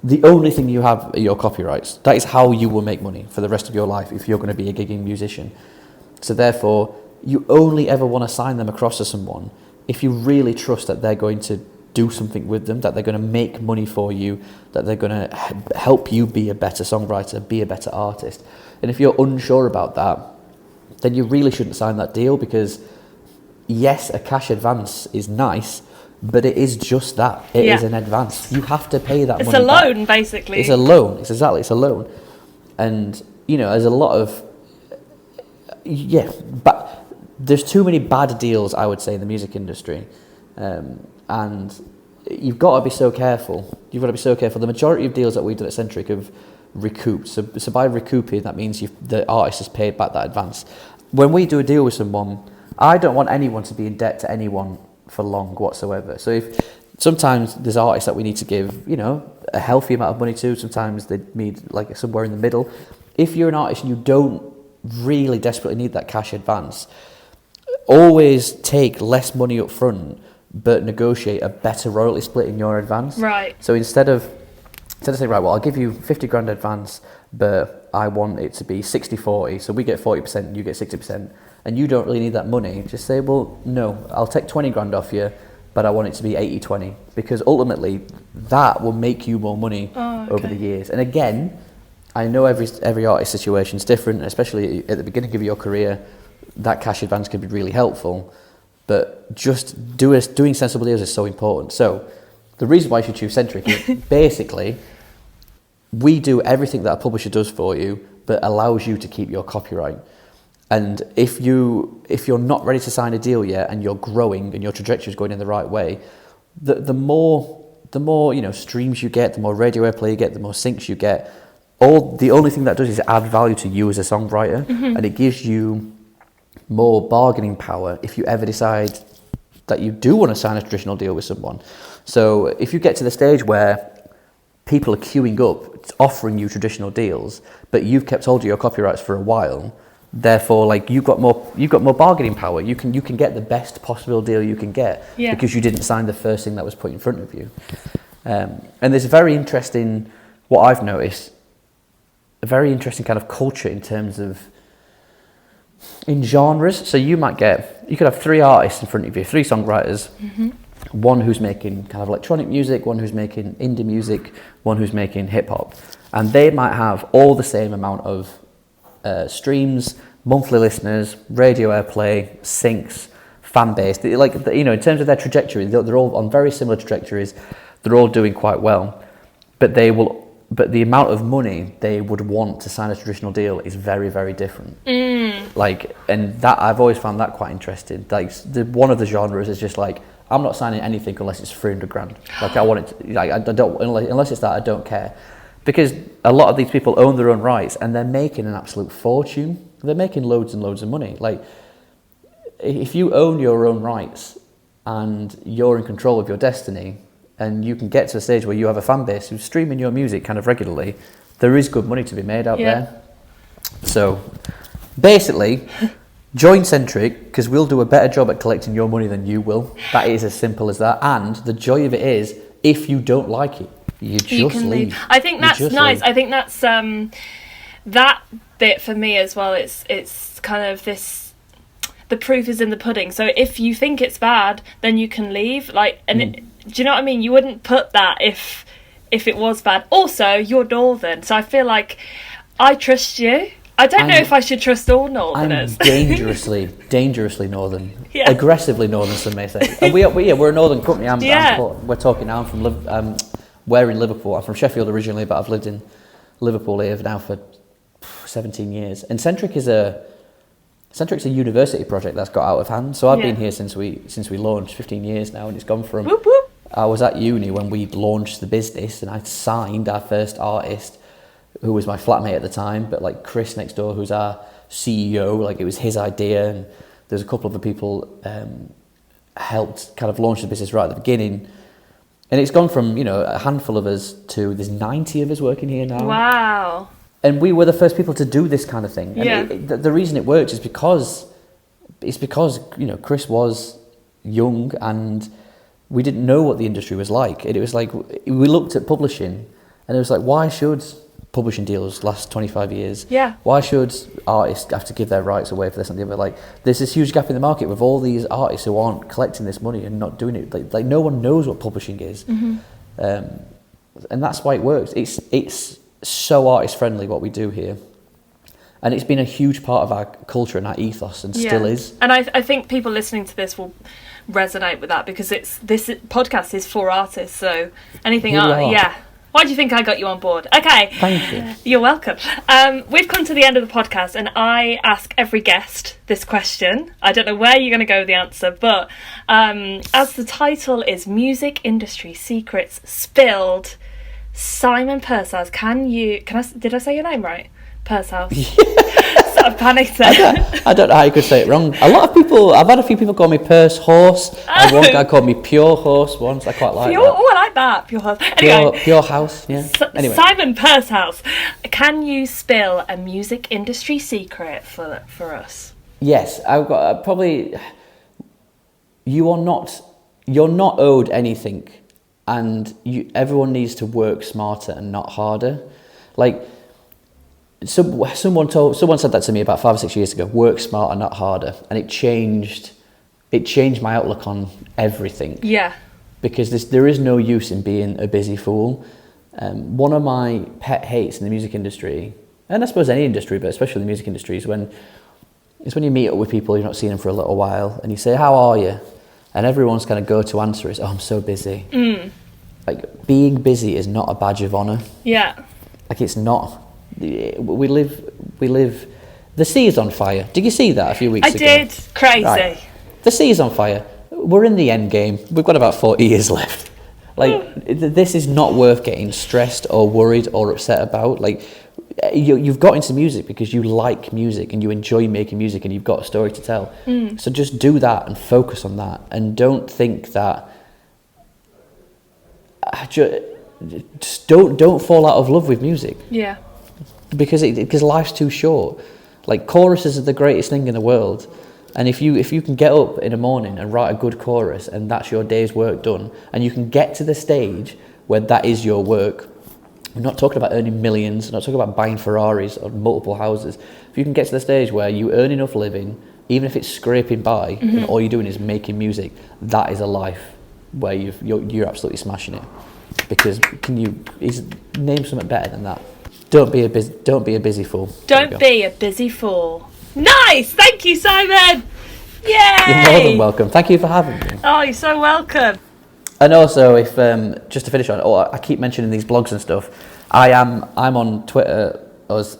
the only thing you have are your copyrights. That is how you will make money for the rest of your life if you're going to be a gigging musician. So therefore, you only ever want to sign them across to someone if you really trust that they're going to do something with them, that they're going to make money for you, that they're going to help you be a better songwriter, be a better artist. And if you're unsure about that, then you really shouldn't sign that deal, because yes, a cash advance is nice, but it is just that. It is an advance. You have to pay that money It's a loan, back. basically. It's a loan. It's a loan. And, there's a lot of, but there's too many bad deals, I would say, in the music industry. And you've got to be so careful. The majority of deals that we've done at Sentric have recouped. So by recouping, that means the artist has paid back that advance. When we do a deal with someone, I don't want anyone to be in debt to anyone for long whatsoever. So if sometimes there's artists that we need to give, a healthy amount of money to, sometimes they need like somewhere in the middle. If you're an artist and you don't really desperately need that cash advance, always take less money up front, but negotiate a better royalty split in your advance. Right. So instead of saying, right, well, I'll give you 50 grand advance, but I want it to be 60-40, so we get 40%, you get 60%, and you don't really need that money, just say, well, no, I'll take 20 grand off you, but I want it to be 80-20, because ultimately that will make you more money over the years. And again, I know every artist situation is different, especially at the beginning of your career, that cash advance can be really helpful, but just doing sensible deals is so important. So the reason why you should choose Sentric is basically we do everything that a publisher does for you, but allows you to keep your copyright. And if you're not ready to sign a deal yet, and you're growing and your trajectory is going in the right way, the more streams you get, the more radio airplay you get, the more syncs you get. The only thing that does is add value to you as a songwriter, and it gives you more bargaining power if you ever decide that you do want to sign a traditional deal with someone. So if you get to the stage where people are queuing up, offering you traditional deals, but you've kept hold of your copyrights for a while, therefore, like you've got more bargaining power. You can get the best possible deal you can get because you didn't sign the first thing that was put in front of you. And there's a very interesting, what I've noticed, a very interesting kind of culture in terms of in genres. So you could have three artists in front of you, three songwriters, one who's making kind of electronic music, one who's making indie music, one who's making hip hop, and they might have all the same amount of streams, monthly listeners, radio airplay, syncs, fan base. In terms of their trajectory, they're all on very similar trajectories. They're all doing quite well, but the amount of money they would want to sign a traditional deal is very, very different. And that I've always found that quite interesting. One of the genres is just like, I'm not signing anything unless it's 300 grand. Like I want it to, I don't, unless it's that, I don't care. Because a lot of these people own their own rights and they're making an absolute fortune. They're making loads and loads of money. Like if you own your own rights and you're in control of your destiny, and you can get to a stage where you have a fan base who's streaming your music kind of regularly, there is good money to be made out there. So basically, join Sentric, because we'll do a better job at collecting your money than you will. That is as simple as that. And the joy of it is, if you don't like it, you can leave. I think that's nice. I think that's that bit for me as well. It's kind of this. The proof is in the pudding. So if you think it's bad, then you can leave. Do you know what I mean? You wouldn't put that if it was bad. Also, you're Northern, so I feel like I trust you. I don't know if I should trust all Northerners. I'm dangerously Northern. Yeah. Aggressively Northern, some may say. And we're a Northern company. We're talking now. We're in Liverpool. I'm from Sheffield originally, but I've lived in Liverpool here now for 17 years. And Sentric's a university project that's got out of hand. So I've been here since we launched, 15 years now, and it's gone from. Whoop, whoop. I was at uni when we launched the business, and I signed our first artist, who was my flatmate at the time, but like Chris next door, who's our CEO, like it was his idea, and there's a couple of other people helped kind of launch the business right at the beginning. And it's gone from, a handful of us to there's 90 of us working here now. Wow. And we were the first people to do this kind of thing. And the reason it works is because Chris was young and we didn't know what the industry was like. And it was like, we looked at publishing and it was like, why should publishing deals last 25 years. Yeah. Why should artists have to give their rights away for this and the other? Like, there's this huge gap in the market with all these artists who aren't collecting this money and not doing it. Like no one knows what publishing is. Mm-hmm. And that's why it works. It's so artist friendly what we do here. And it's been a huge part of our culture and our ethos and still is. And I think people listening to this will resonate with that because this podcast is for artists, so anything Why do you think I got you on board? Okay. Thank you. You're welcome. We've come to the end of the podcast and I ask every guest this question. I don't know where you're going to go with the answer, but as the title is Music Industry Secrets Spilled, Simon Pursehouse, did I say your name right? Pursehouse. Sort of panicked there. I don't know how you could say it wrong. I've had a few people call me Pursehouse. And one guy called me Pure Horse once. I quite like that. Oh, I like that. Pure Horse. Anyway, Pure House, yeah. Anyway. Simon Pursehouse, can you spill a music industry secret for us? Yes, I've got probably. You're not owed anything, and everyone needs to work smarter and not harder. Like. Someone said that to me about 5 or 6 years ago. Work smarter, not harder, and it changed my outlook on everything. Yeah. Because there is no use in being a busy fool. One of my pet hates in the music industry, and I suppose any industry, but especially the music industry, is when you meet up with people you've not seen them for a little while, and you say, "How are you?" and everyone's kind of go-to answer is, "Oh, I'm so busy." Like, being busy is not a badge of honour. Yeah. Like, it's not. We live. The sea is on fire. Did you see that a few weeks ago? I did. Crazy. Right. The sea is on fire. We're in the end game. We've got about 40 years left. Like, this is not worth getting stressed or worried or upset about. Like, you've got into music because you like music and you enjoy making music and you've got a story to tell. So just do that and focus on that, and don't think that. Just don't fall out of love with music. Yeah. Because life's too short. Like, choruses are the greatest thing in the world, and if you can get up in the morning and write a good chorus and that's your day's work done, and you can get to the stage where that is your work. I'm not talking about earning millions, I'm not talking about buying Ferraris or multiple houses. If you can get to the stage where you earn enough living, even if it's scraping by, and all you're doing is making music, that is a life where you're absolutely smashing it. Because name something better than that? Don't be a busy fool. Don't be a busy fool. Nice! Thank you, Simon! Yay! You're more than welcome. Thank you for having me. Oh, you're so welcome. And also, if just to finish on, I keep mentioning these blogs and stuff. I'm on Twitter as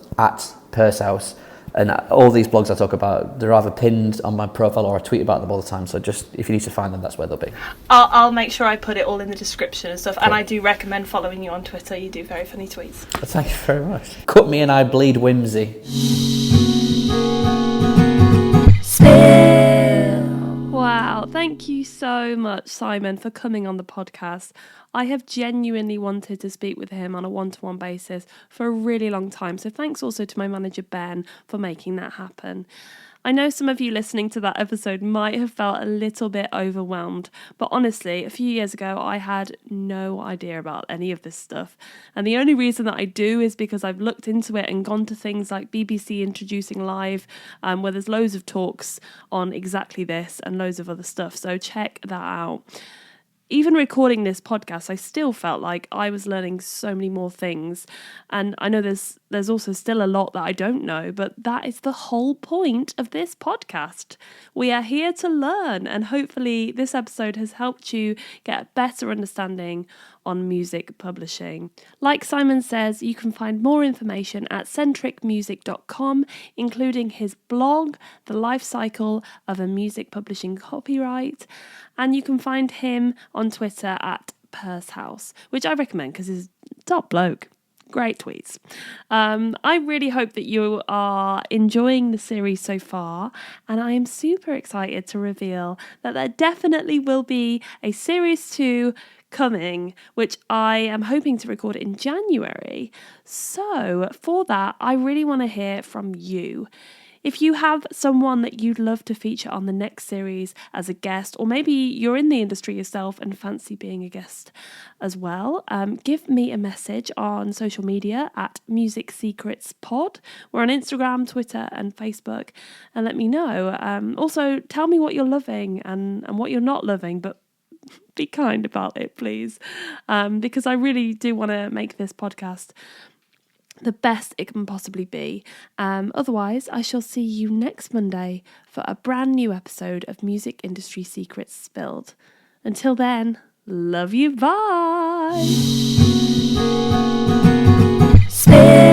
@Pursehouse, and all these blogs I talk about, they're either pinned on my profile or I tweet about them all the time. So just if you need to find them, that's where they'll be. I'll make sure I put it all in the description and stuff. Okay. And I do recommend following you on Twitter. You do very funny tweets. Thank you very much. Cut me and I bleed whimsy. Wow, thank you so much, Simon, for coming on the podcast. I have genuinely wanted to speak with him on a one-to-one basis for a really long time, so thanks also to my manager, Ben, for making that happen. I know some of you listening to that episode might have felt a little bit overwhelmed, but honestly, a few years ago, I had no idea about any of this stuff. And the only reason that I do is because I've looked into it and gone to things like BBC Introducing Live, where there's loads of talks on exactly this and loads of other stuff. So check that out. Even recording this podcast, I still felt like I was learning so many more things. And I know there's also still a lot that I don't know, but that is the whole point of this podcast. We are here to learn, and hopefully this episode has helped you get a better understanding on music publishing. Like Simon says, you can find more information at sentricmusic.com, including his blog, The Life Cycle of a Music Publishing Copyright, and you can find him on Twitter at Pursehouse, which I recommend because he's top bloke. Great tweets. I really hope that you are enjoying the series so far, and I am super excited to reveal that there definitely will be a series 2 coming, which I am hoping to record in January. So for that, I really want to hear from you. If you have someone that you'd love to feature on the next series as a guest, or maybe you're in the industry yourself and fancy being a guest as well, give me a message on social media at Music Secrets Pod. We're on Instagram, Twitter and Facebook, and let me know. Also, tell me what you're loving and what you're not loving, but be kind about it, please, because I really do want to make this podcast the best it can possibly be. Otherwise, I shall see you next Monday for a brand new episode of Music Industry Secrets Spilled. Until then, love you, bye! Spill.